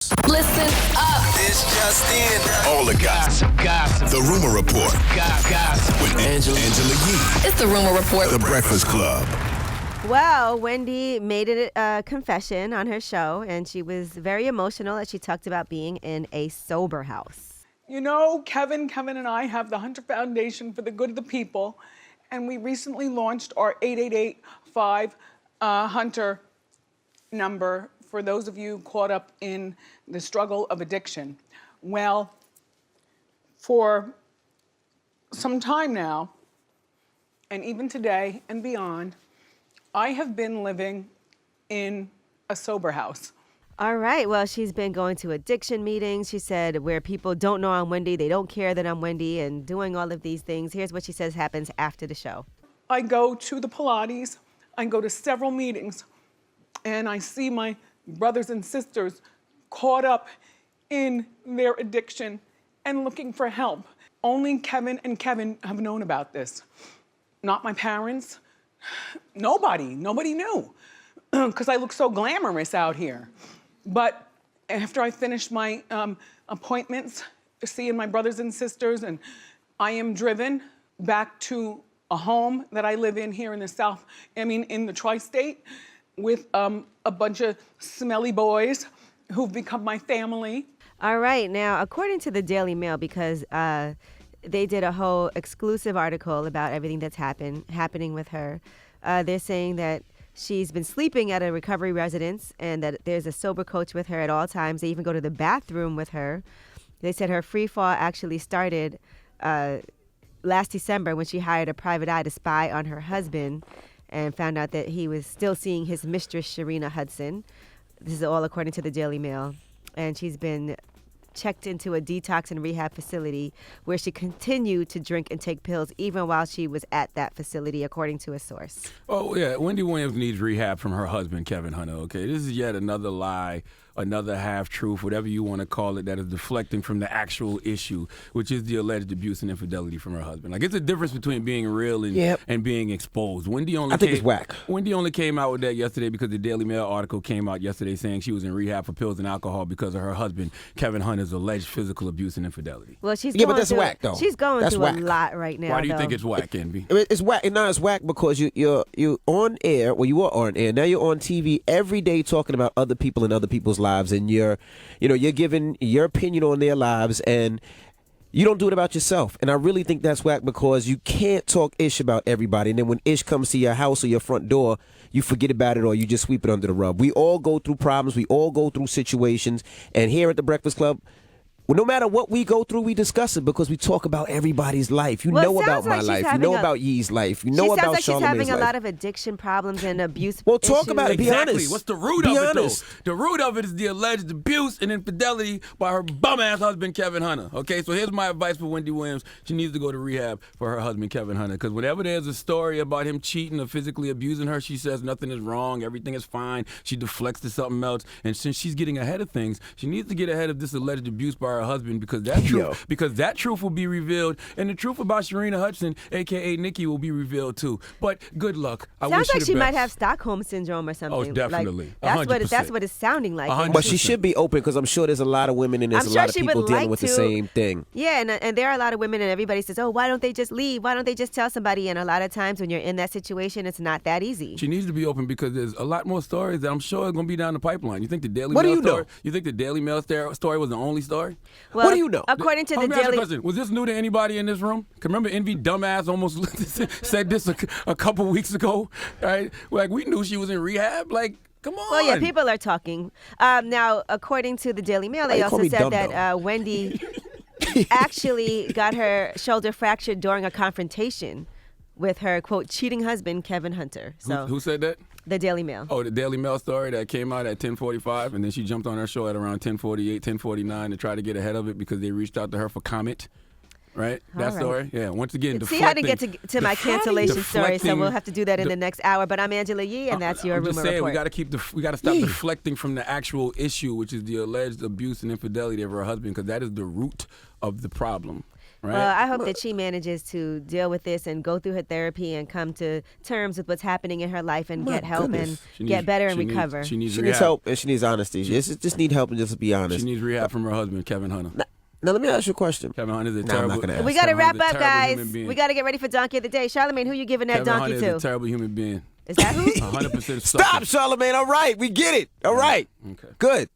Listen up. This just in. All the gossip. The Rumor Report. Gossip. With Angela Yee. It's the Rumor Report. The Breakfast Club. Well, Wendy made a confession on her show, and she was very emotional as she talked about being in a sober house. You know, Kevin and I have the Hunter Foundation for the Good of the People, and we recently launched our 888-5-HUNTER number for those of you caught up in the struggle of addiction. Well, for some time now, and even today and beyond, I have been living in a sober house. All right. Well, she's been going to addiction meetings, she said, where people don't know I'm Wendy, they don't care that I'm Wendy, and doing all of these things. Here's what she says happens after the show. I go to the Pilates, I go to several meetings, and I see my brothers and sisters caught up in their addiction and looking for help. Only Kevin and Kevin have known about this. Not my parents, nobody knew, because I look so glamorous out here. But after I finish my appointments, seeing my brothers and sisters, and I am driven back to a home that I live in here in the in the tri-state, with a bunch of smelly boys who've become my family. All right. Now, according to the Daily Mail, because they did a whole exclusive article about everything that's happening with her, they're saying that she's been sleeping at a recovery residence and that there's a sober coach with her at all times. They even go to the bathroom with her. They said her free fall actually started last December when she hired a private eye to spy on her husband and found out that he was still seeing his mistress, Sharina Hudson. This is all according to the Daily Mail. And she's been checked into a detox and rehab facility where she continued to drink and take pills even while she was at that facility, according to a source. Oh, yeah. Wendy Williams needs rehab from her husband, Kevin Hunter, okay? This is yet another lie, another half-truth, whatever you want to call it, that is deflecting from the actual issue, which is the alleged abuse and infidelity from her husband. Like, it's a difference between being real and being exposed. I think it's whack. Wendy only came out with that yesterday because the Daily Mail article came out yesterday saying she was in rehab for pills and alcohol because of her husband, Kevin Hunter's alleged physical abuse and infidelity. Well, but that's whack, though. She's going that's through whack. a lot right now. Why do you think it's whack, Envy? It's whack. No, it's whack because you're on air. Well, you were on air. Now you're on TV every day talking about other people and other people's lives, and you're giving your opinion on their lives, and you don't do it about yourself. And I really think that's whack because you can't talk ish about everybody, and then when ish comes to your house or your front door, you forget about it or you just sweep it under the rug. We all go through problems. We all go through situations. And here at the Breakfast Club, well, no matter what we go through, we discuss it because we talk about everybody's life. You know about my life. You know about Yee's life. You know about Charlamagne's life. She sounds like she's having a lot of addiction problems and abuse Well, talk issues. about it. Be Exactly. honest. What's the root of it, though? The root of it is the alleged abuse and infidelity by her bum-ass husband, Kevin Hunter. Okay, so here's my advice for Wendy Williams. She needs to go to rehab for her husband, Kevin Hunter, because whenever there's a story about him cheating or physically abusing her, she says nothing is wrong, everything is fine. She deflects to something else, and since she's getting ahead of things, she needs to get ahead of this alleged abuse by her husband because that truth will be revealed, and the truth about Sharina Hudson, a.k.a. Nikki, will be revealed too. But good luck. Sounds like she might have Stockholm syndrome or something. Oh, definitely. Like, that's what it's sounding like. 100%. But she should be open because I'm sure there's a lot of women and there's a lot of people dealing with the same thing. Yeah, and there are a lot of women and everybody says, oh, why don't they just leave? Why don't they just tell somebody? And a lot of times when you're in that situation, it's not that easy. She needs to be open because there's a lot more stories that I'm sure are going to be down the pipeline. You think the Daily Mail do you story? know? You think the Daily Mail story was the only story? Well, what do you know? According to the Let me ask you a Daily... question. Was this new to anybody in this room? 'Cause remember Envy dumbass almost said this a couple weeks ago, right? Like, we knew she was in rehab. Like, come on. Well, yeah, people are talking. Now, according to the Daily Mail, they also said that Wendy actually got her shoulder fractured during a confrontation with her, quote, cheating husband, Kevin Hunter. So Who said that? The Daily Mail. Oh, the Daily Mail story that came out at 10:45, and then she jumped on her show at around 10:48, 10:49 to try to get ahead of it because they reached out to her for comment. Right? That story? Yeah. Once again, See, I didn't get to my cancellation story, so we'll have to do that in the next hour. But I'm Angela Yee, and that's your I'm Rumor just saying, Report. we got to stop deflecting from the actual issue, which is the alleged abuse and infidelity of her husband, because that is the root of the problem. Right? Well, I hope that she manages to deal with this and go through her therapy and come to terms with what's happening in her life and get help and get better and recover. She needs She rehab. needs help and she needs honesty. She just need help and just be honest. She needs rehab from her husband, Kevin Hunter. Now let me ask you a question. Kevin Hunter's a I'm terrible. not gonna ask. We got to Kevin wrap Hunter's a up, terrible guys. human being. We got to get ready for Donkey of the Day. Charlamagne, who you giving that Kevin donkey Hunter to? is a terrible human being. Is that who? 100% Stop, Charlamagne. All right, we get it. All right. Okay. Good.